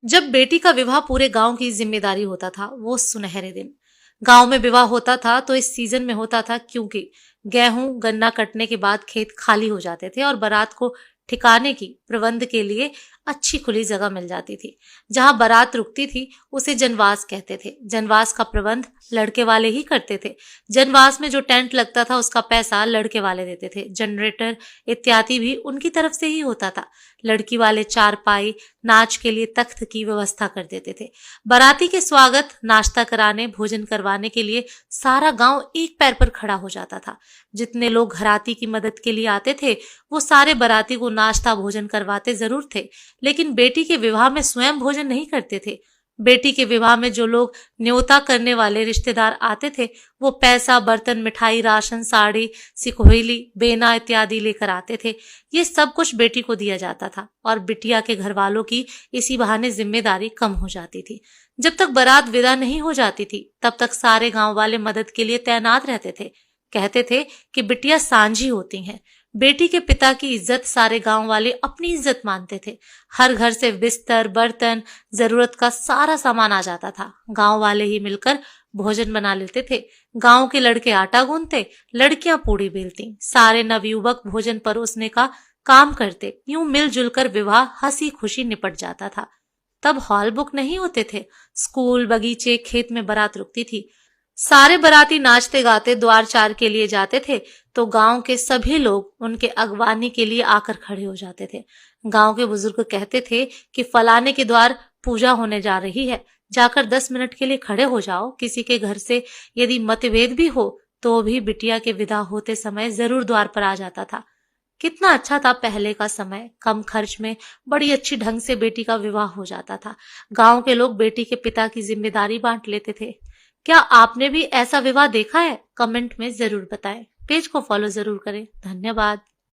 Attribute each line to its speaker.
Speaker 1: जब बेटी का विवाह पूरे गांव की जिम्मेदारी होता था, वो सुनहरे दिन। गांव में विवाह होता था तो इस सीजन में होता था, क्योंकि गेहूं गन्ना कटने के बाद खेत खाली हो जाते थे और बारात को ठिकाने की प्रबंध के लिए अच्छी खुली जगह मिल जाती थी। जहां बारात रुकती थी उसे जनवास कहते थे। जनवास का प्रबंध लड़के वाले ही करते थे। जनवास में जो टेंट लगता था उसका पैसा लड़के वाले देते थे। जनरेटर इत्यादि भी उनकी तरफ से ही होता था। लड़की वाले चारपाई, नाच के लिए तख्त की व्यवस्था कर देते थे। बाराती के स्वागत, नाश्ता कराने, भोजन करवाने के लिए सारा गांव एक पैर पर खड़ा हो जाता था। जितने लोग घराती की मदद के लिए आते थे वो सारे बाराती को नाश्ता भोजन करवाते जरूर थे, लेकिन बेटी के विवाह में स्वयं भोजन नहीं करते थे। बेटी के विवाह में जो लोग न्योता करने वाले रिश्तेदार आते थे वो पैसा, बर्तन, मिठाई, राशन, साड़ी, सिकोहिली, बेना इत्यादि लेकर आते थे। ये सब कुछ बेटी को दिया जाता था और बिटिया के घर वालों की इसी बहाने जिम्मेदारी कम हो जाती थी। जब तक बारात विदा नहीं हो जाती थी तब तक सारे गांव वाले मदद के लिए तैनात रहते थे। कहते थे कि बिटिया सांझी होती हैं। बेटी के पिता की इज्जत सारे गांव वाले अपनी इज्जत मानते थे। हर घर से बिस्तर, बर्तन, जरूरत का सारा सामान आ जाता था। गांव वाले ही मिलकर भोजन बना लेते थे। गांव के लड़के आटा गूंथते, लड़कियां पूड़ी बेलती, सारे नवयुवक भोजन परोसने का काम करते। यूं मिलजुल कर विवाह हंसी खुशी निपट जाता था। तब हॉल बुक नहीं होते थे। स्कूल, बगीचे, खेत में बारात रुकती थी। सारे बाराती नाचते गाते द्वार चार के लिए जाते थे तो गांव के सभी लोग उनके अगवानी के लिए आकर खड़े हो जाते थे। गांव के बुजुर्ग कहते थे कि फलाने के द्वार पूजा होने जा रही है, जाकर 10 मिनट के लिए खड़े हो जाओ। किसी के घर से यदि मतभेद भी हो तो भी बिटिया के विदा होते समय जरूर द्वार पर आ जाता था। कितना अच्छा था पहले का समय। कम खर्च में बड़ी अच्छी ढंग से बेटी का विवाह हो जाता था। गांव के लोग बेटी के पिता की जिम्मेदारी बांट लेते थे। क्या आपने भी ऐसा विवाह देखा है? कमेंट में जरूर बताएं। पेज को फॉलो जरूर करें। धन्यवाद।